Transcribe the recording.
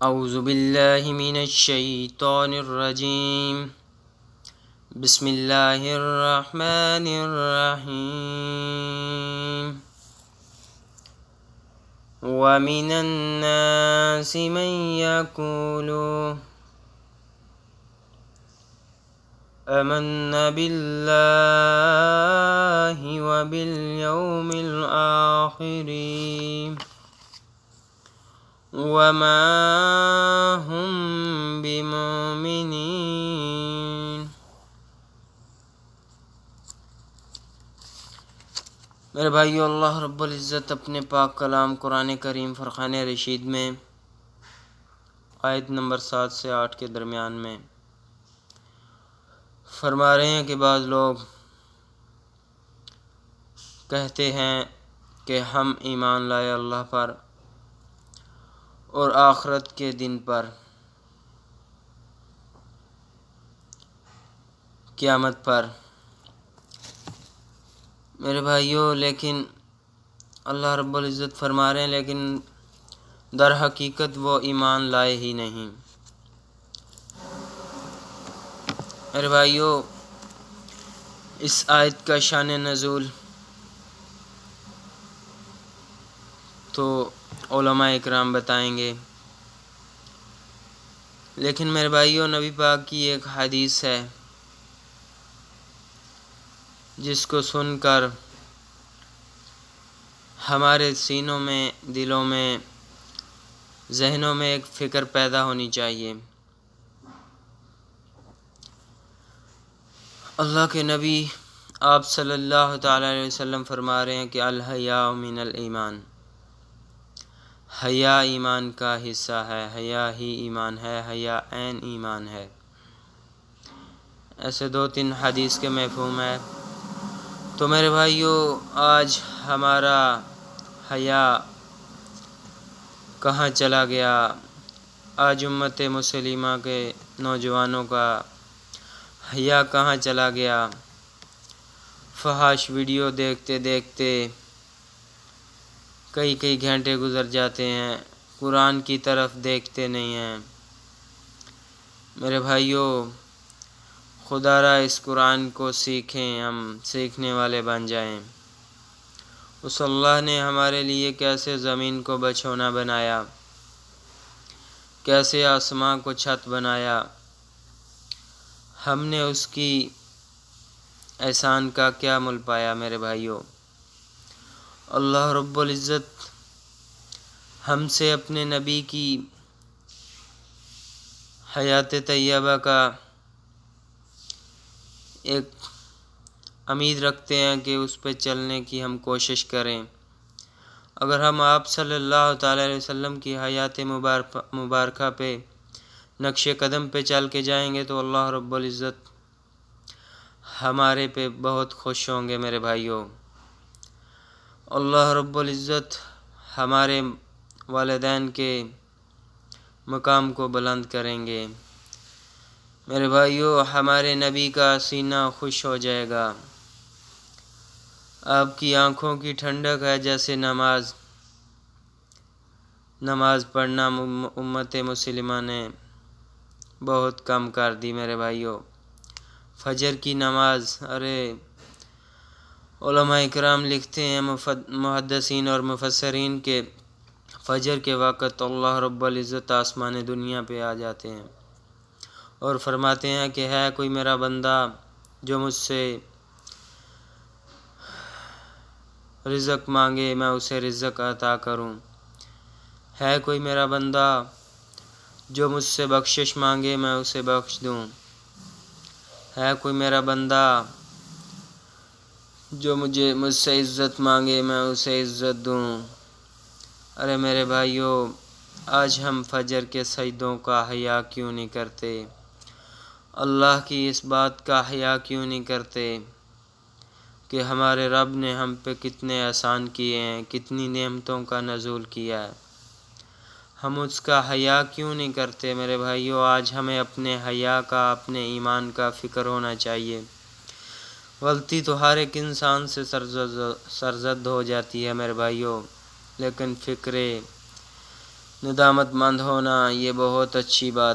اعوذ باللہ من الشیطان الرجیم بسم اللہ الرحمن الرحیم ومن الناس من یقول آمنا باللہ وبالیوم الآخر وما هم بمؤمنین۔ میرے بھائیو، اللہ رب العزت اپنے پاک کلام قرآن کریم فرقان رشید میں آیت نمبر 7 سے 8 کے درمیان میں فرما رہے ہیں کہ بعض لوگ کہتے ہیں کہ ہم ایمان لائے اللہ پر اور آخرت کے دن پر، قیامت پر۔ میرے بھائیوں، لیکن اللہ رب العزت فرما رہے ہیں لیکن در حقیقت وہ ایمان لائے ہی نہیں۔ میرے بھائیوں، اس آیت کا شان نزول تو علماء اکرام بتائیں گے، لیکن میرے بھائیوں نبی پاک کی ایک حدیث ہے جس کو سن کر ہمارے سینوں میں، دلوں میں، ذہنوں میں ایک فکر پیدا ہونی چاہیے۔ اللہ کے نبی آپ صلی اللہ تعالی علیہ وسلم فرما رہے ہیں کہ الحیاء من الایمان، حیا ایمان کا حصہ ہے، حیا ہی ایمان ہے، حیا عین ایمان ہے۔ ایسے 2-3 حدیث کے مفہوم ہے۔ تو میرے بھائیوں، آج ہمارا حیا کہاں چلا گیا؟ آج امت مسلمہ کے نوجوانوں کا حیا کہاں چلا گیا؟ فحش ویڈیو دیکھتے دیکھتے کئی گھنٹے گزر جاتے ہیں، قرآن کی طرف دیکھتے نہیں ہیں۔ میرے بھائیوں، خدا را اس قرآن کو سیکھیں، ہم سیکھنے والے بن جائیں۔ اس اللہ نے ہمارے لیے کیسے زمین کو بچھونا بنایا، کیسے آسمان کو چھت بنایا، ہم نے اس کی احسان کا کیا مل پایا؟ میرے بھائیوں، اللہ رب العزت ہم سے اپنے نبی کی حیات طیبہ کا ایک امید رکھتے ہیں کہ اس پہ چلنے کی ہم کوشش کریں۔ اگر ہم آپ صلی اللہ تعالی علیہ وسلم کی حیات مبارکہ پہ، نقش قدم پہ چل کے جائیں گے تو اللہ رب العزت ہمارے پہ بہت خوش ہوں گے۔ میرے بھائیوں، اللہ رب العزت ہمارے والدین کے مقام کو بلند کریں گے۔ میرے بھائیوں، ہمارے نبی کا سینہ خوش ہو جائے گا۔ آپ کی آنکھوں کی ٹھنڈک ہے جیسے نماز پڑھنا امت مسلمہ نے بہت کم کر دی۔ میرے بھائیوں، فجر کی نماز، علماء اکرام لکھتے ہیں، محدثین اور مفسرین کے فجر کے وقت اللہ رب العزت آسمان دنیا پہ آ جاتے ہیں اور فرماتے ہیں کہ ہے کوئی میرا بندہ جو مجھ سے رزق مانگے میں اسے رزق عطا کروں، ہے کوئی میرا بندہ جو مجھ سے بخشش مانگے میں اسے بخش دوں، ہے کوئی میرا بندہ جو مجھ سے عزت مانگے میں اسے عزت دوں۔ میرے بھائیوں، آج ہم فجر کے سجدوں کا حیا کیوں نہیں کرتے؟ اللہ کی اس بات کا حیا کیوں نہیں کرتے کہ ہمارے رب نے ہم پہ کتنے احسان کیے ہیں، کتنی نعمتوں کا نزول کیا ہے؟ ہم اس کا حیا کیوں نہیں کرتے؟ میرے بھائیوں، آج ہمیں اپنے حیا کا، اپنے ایمان کا فکر ہونا چاہیے۔ غلطی تو ہر ایک انسان سے سرزد ہو جاتی ہے میرے بھائیوں، لیکن ندامت مند ہونا یہ بہت اچھی بات